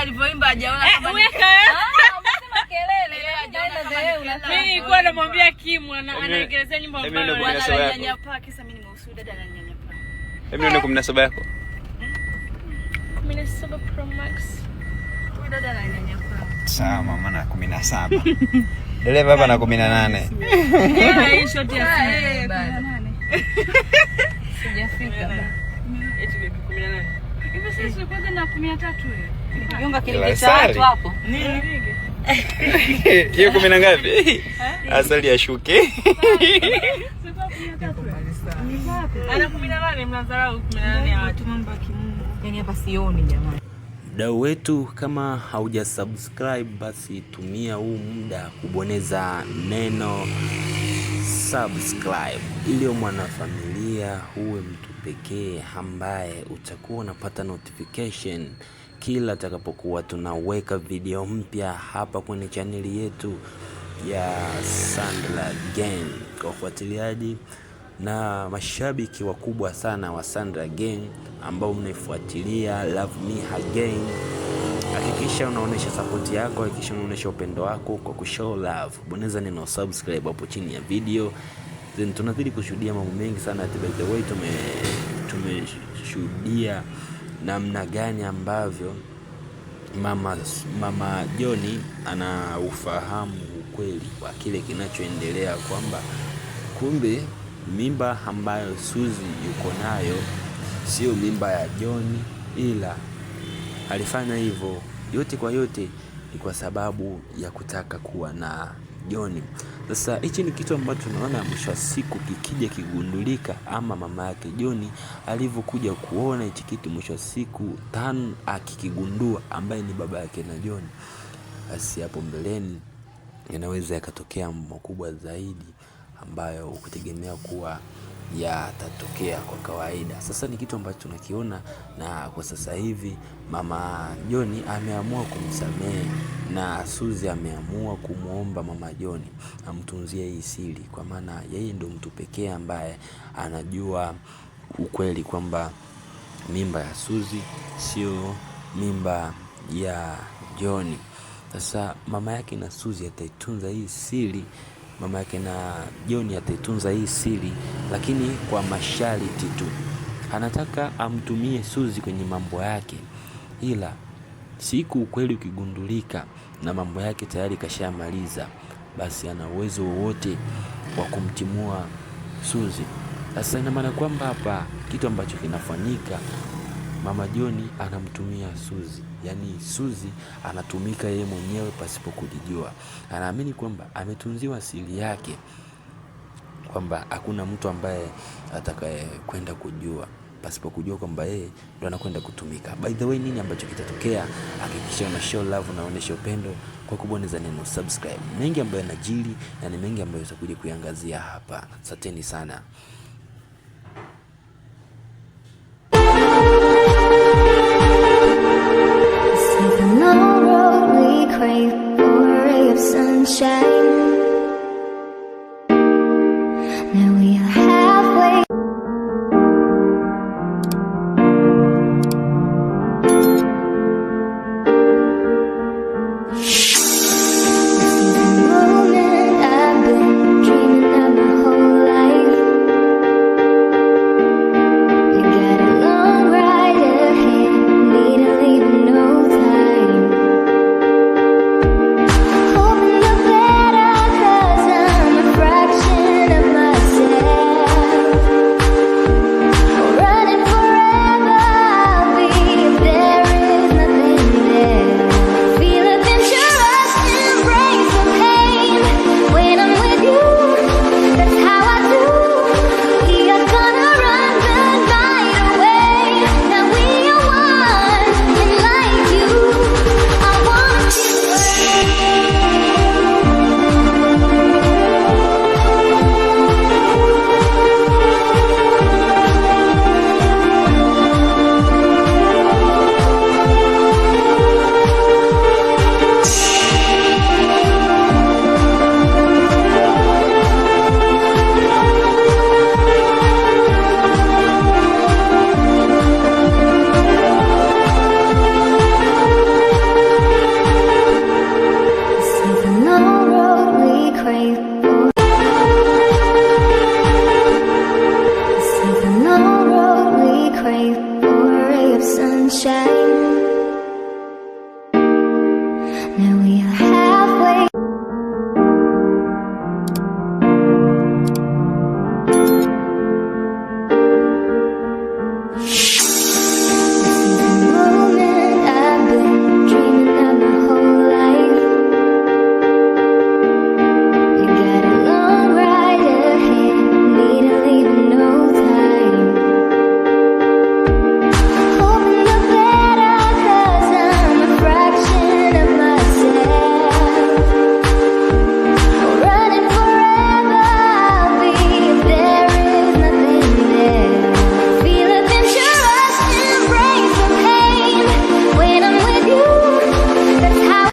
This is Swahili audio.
alivyoimba hajaona kama umesema kelele. Mimi nilikuwa namwambia Kim anaelezea nyimbo ambayo ananyanyapaa kisa mimi nimeusu dada ananyanyapaa. Hebu nione 17 yako. 17 Pro Max. Huyu dada ananyanyapaa. Sawa mama na 17. Dereva hapa na 18. Hii shot ya 18. Sijafika bado. Eti 18. Hivi sasa tulikuwa na 13 wewe. Yunga kile cha watu hapo. Nini? Hiyo 10 na ngapi? Asali ya shuke. Ana 18 mnadharau 18 ya watu mambo ya kimungu. Yaani hapa sioni jamani. Mdau wetu, kama hauja subscribe basi tumia huu muda kubonyeza neno subscribe ili mwanafamilia uwe mtu pekee ambaye utakuwa unapata notification kila atakapokuwa tunaweka video mpya hapa kwenye chaneli yetu ya Sandra Gang. Kwa ufuatiliaji na mashabiki wakubwa sana wa Sandra Gang ambao mnaifuatilia Love Me Again, hakikisha unaonesha support yako, hakikisha unaonesha upendo wako kwa kushow love. Bonyeza neno subscribe hapo chini ya video. Then tunazidi kushuhudia mambo mengi sana. By the way, tumeshuhudia namna gani ambavyo mama Johnny ana ufahamu ukweli wa kile kinachoendelea, kwamba kumbe mimba ambayo Suzy yuko nayo sio mimba ya Johnny, ila alifanya hivyo yote kwa yote ni kwa sababu ya kutaka kuwa na Johnny. Sasa hichi ni kitu ambacho tunaona mwisho wa siku kikija kigundulika, ama mama yake Johnny alivyokuja kuona hichi kitu mwisho wa siku Tan akikigundua, ambaye ni baba yake na Johnny, basi hapo mbeleni yanaweza yakatokea makubwa zaidi ambayo ukutegemea kuwa yatatokea kwa kawaida. Sasa ni kitu ambacho tunakiona, na kwa sasa hivi mama Johnny ameamua kumsamehe na Suzy ameamua kumuomba mama Johnny amtunzie hii siri, kwa maana yeye ndio mtu pekee ambaye anajua ukweli kwamba mimba ya Suzy sio mimba ya Johnny. Sasa mama yake na Suzy ataitunza hii siri, mama yake na Johnny ataitunza hii siri, lakini kwa masharti tu. Anataka amtumie Suzy kwenye mambo yake, ila siku ukweli ukigundulika na mambo yake tayari kashamaliza, basi ana uwezo wowote wa kumtimua Suzy. Sasa ina maana kwamba hapa kitu ambacho kinafanyika, mama Johnny anamtumia Suzy, yani Suzy anatumika yeye mwenyewe pasipo kujijua. Anaamini kwamba ametunziwa siri yake, kwamba hakuna mtu ambaye atakaye kwenda kujua pasipo kujua kwamba yeye ndo anakwenda kutumika. By the way, nini ambacho kitatokea? Hakikisha una show love, unaonesha upendo kwa kubonyeza neno subscribe. Mengi ambayo yanajiri na ni mengi ambayo tutakuja kuiangazia hapa. Asanteni sana.